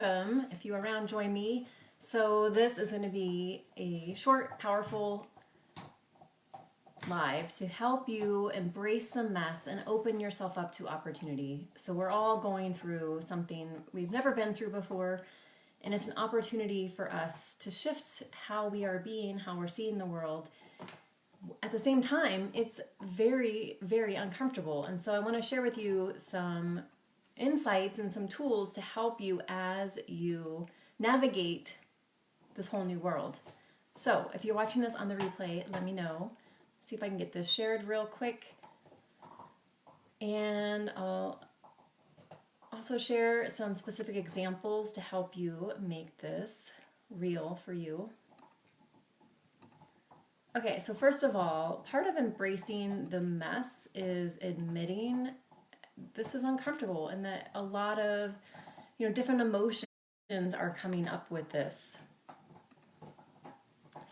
If you're around, join me. So this is going to be a short, powerful live to help you embrace the mess and open yourself up to opportunity. So we're all going through something we've never been through before, and it's an opportunity for us to shift how we are being, how we're seeing the world. At the same time, it's very, very uncomfortable. And so I want to share with you some insights and some tools to help you as you navigate this whole new world. So if you're watching this on the replay, let me know. See if I can get this shared real quick. And I'll also share some specific examples to help you make this real for you. Okay, so first of all, part of embracing the mess is admitting this is uncomfortable and that a lot of, different emotions are coming up with this.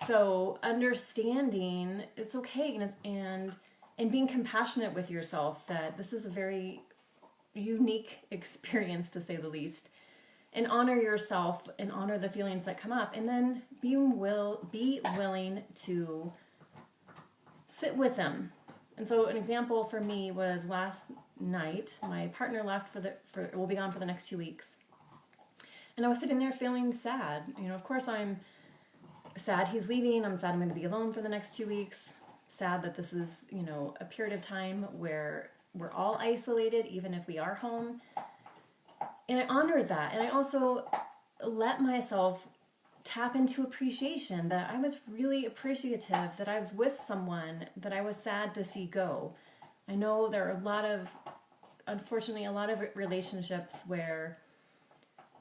So understanding it's okay and being compassionate with yourself that this is a very unique experience, to say the least, and honor yourself and honor the feelings that come up, and then be willing to sit with them. And so an example for me was last night. My partner left will be gone for the next 2 weeks, and I was sitting there feeling sad. Of course I'm sad he's leaving. I'm sad I'm going to be alone for the next 2 weeks. Sad that this is, a period of time where we're all isolated, even if we are home. And I honored that. And I also let myself tap into appreciation, that I was really appreciative that I was with someone that I was sad to see go. I know there are unfortunately, a lot of relationships where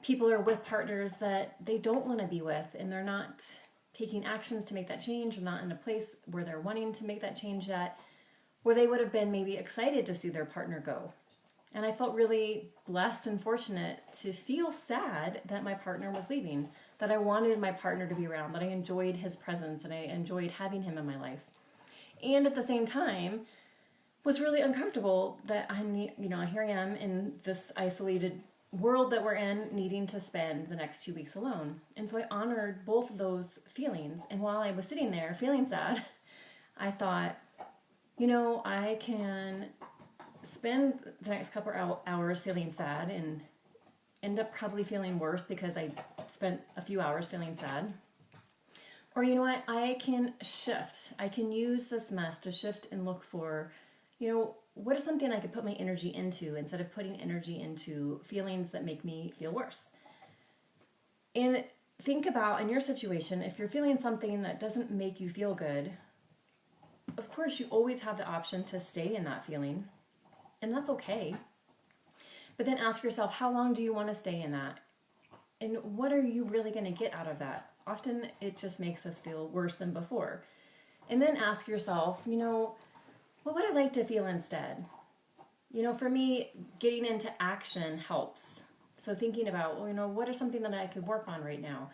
people are with partners that they don't want to be with, and they're not taking actions to make that change, or not in a place where they're wanting to make that change yet, where they would have been maybe excited to see their partner go. And I felt really blessed and fortunate to feel sad that my partner was leaving, that I wanted my partner to be around, that I enjoyed his presence and I enjoyed having him in my life. And at the same time, was really uncomfortable that here I am in this isolated world that we're in, needing to spend the next 2 weeks alone. And so I honored both of those feelings. And while I was sitting there feeling sad, I thought, I can spend the next couple hours feeling sad and end up probably feeling worse because I spent a few hours feeling sad. Or you know what, I can shift. I can use this mess to shift and look for, what is something I could put my energy into instead of putting energy into feelings that make me feel worse. And think about, in your situation, if you're feeling something that doesn't make you feel good, of course you always have the option to stay in that feeling, and that's okay. But then ask yourself, how long do you want to stay in that? And what are you really going to get out of that? Often it just makes us feel worse than before. And then ask yourself, what would I like to feel instead? For me, getting into action helps. So thinking about, what is something that I could work on right now?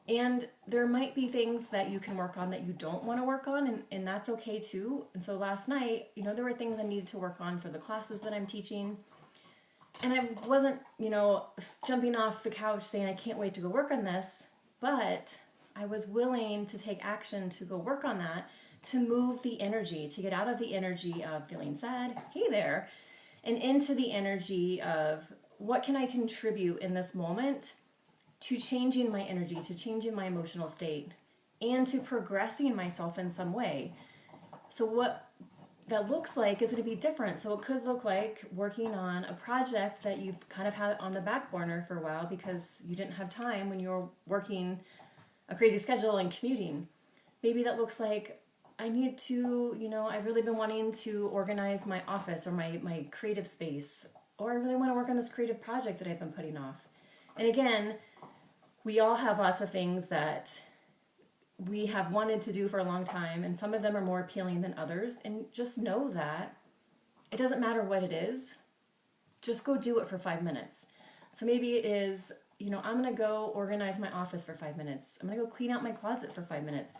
And there might be things that you can work on that you don't want to work on, and that's okay too. And so last night, there were things I needed to work on for the classes that I'm teaching. And I wasn't, jumping off the couch saying I can't wait to go work on this, but I was willing to take action to go work on that, to move the energy, to get out of the energy of feeling sad, hey there, and into the energy of what can I contribute in this moment to changing my energy, to changing my emotional state, and to progressing myself in some way. So what that looks like is going to be different. So it could look like working on a project that you've kind of had on the back burner for a while because you didn't have time when you were working a crazy schedule and commuting. Maybe that looks like I need to, I've really been wanting to organize my office or my creative space, or I really want to work on this creative project that I've been putting off. And again, we all have lots of things that we have wanted to do for a long time, and some of them are more appealing than others. And just know that it doesn't matter what it is, just go do it for 5 minutes. So maybe it is, I'm going to go organize my office for 5 minutes. I'm going to go clean out my closet for 5 minutes.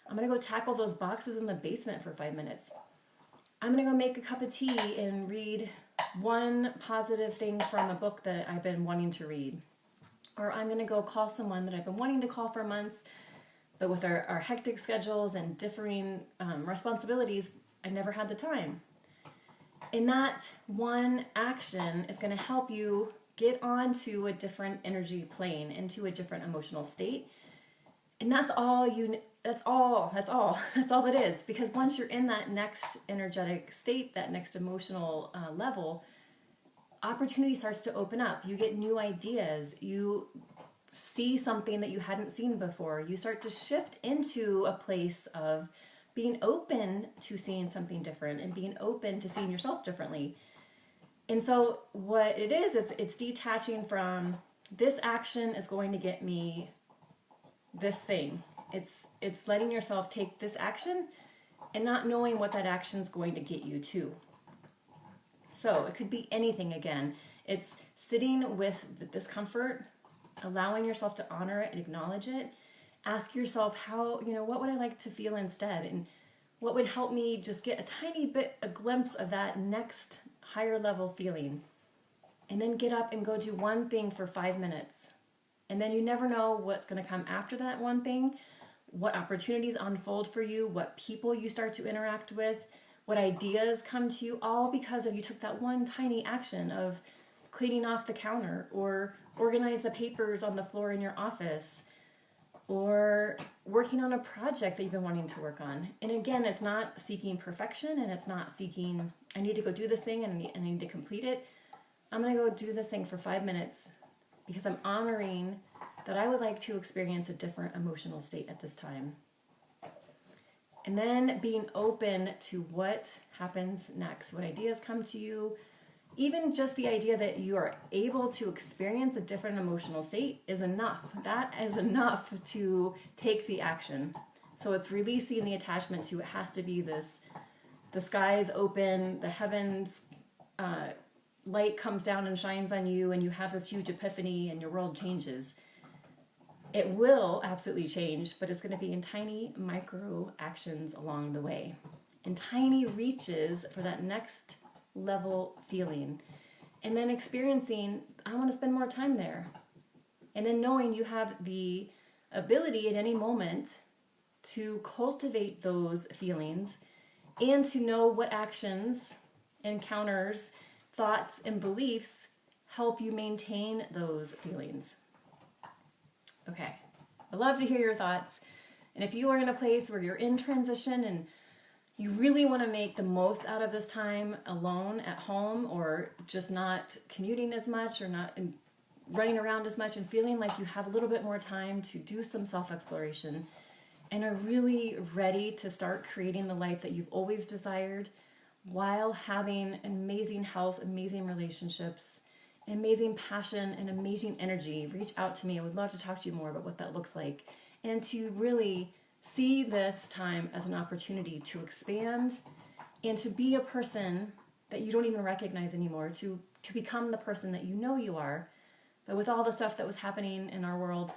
I'm going to go tackle those boxes in the basement for 5 minutes. I'm going to go make a cup of tea and read one positive thing from a book that I've been wanting to read. Or I'm going to go call someone that I've been wanting to call for months, but with our hectic schedules and differing responsibilities, I never had the time. And that one action is going to help you get onto a different energy plane, into a different emotional state. And that's all it is. Because once you're in that next energetic state, that next emotional level, opportunity starts to open up. You get new ideas. You see something that you hadn't seen before. You start to shift into a place of being open to seeing something different and being open to seeing yourself differently. And so what it is it's detaching from this action is going to get me this thing. It's letting yourself take this action and not knowing what that action is going to get you to. So it could be anything again. It's sitting with the discomfort, allowing yourself to honor it and acknowledge it. Ask yourself what would I like to feel instead? And what would help me just get a tiny bit, a glimpse of that next higher level feeling? And then get up and go do one thing for 5 minutes. And then you never know what's going to come after that one thing, what opportunities unfold for you, what people you start to interact with, what ideas come to you, all because of you took that one tiny action of cleaning off the counter or organize the papers on the floor in your office or working on a project that you've been wanting to work on. And again, it's not seeking perfection and it's not seeking, I need to go do this thing and I need to complete it. I'm going to go do this thing for 5 minutes because I'm honoring that I would like to experience a different emotional state at this time. And then being open to what happens next, what ideas come to you. Even just the idea that you are able to experience a different emotional state is enough. That is enough to take the action. So it's releasing the attachment to it has to be this, the sky is open, the heavens, light comes down and shines on you and you have this huge epiphany and your world changes. It will absolutely change, but it's going to be in tiny micro actions along the way. In tiny reaches for that next level feeling. And then experiencing, I want to spend more time there. And then knowing you have the ability at any moment to cultivate those feelings and to know what actions, encounters, thoughts, and beliefs help you maintain those feelings. Okay, I'd love to hear your thoughts. And if you are in a place where you're in transition and you really want to make the most out of this time alone at home, or just not commuting as much or not running around as much and feeling like you have a little bit more time to do some self-exploration and are really ready to start creating the life that you've always desired while having amazing health, amazing relationships, amazing passion, and amazing energy, reach out to me. I would love to talk to you more about what that looks like and to really see this time as an opportunity to expand and to be a person that you don't even recognize anymore, to become the person that you know you are. But with all the stuff that was happening in our world,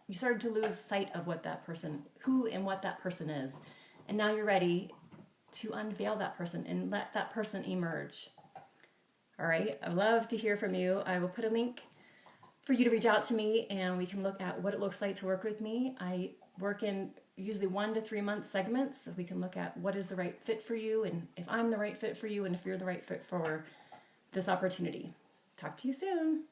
you started to lose sight of what that person, who and what that person is. And now you're ready to unveil that person and let that person emerge. All right, I'd love to hear from you. I will put a link for you to reach out to me and we can look at what it looks like to work with me. I work in usually 1 to 3 month segments, so we can look at what is the right fit for you and if I'm the right fit for you and if you're the right fit for this opportunity. Talk to you soon.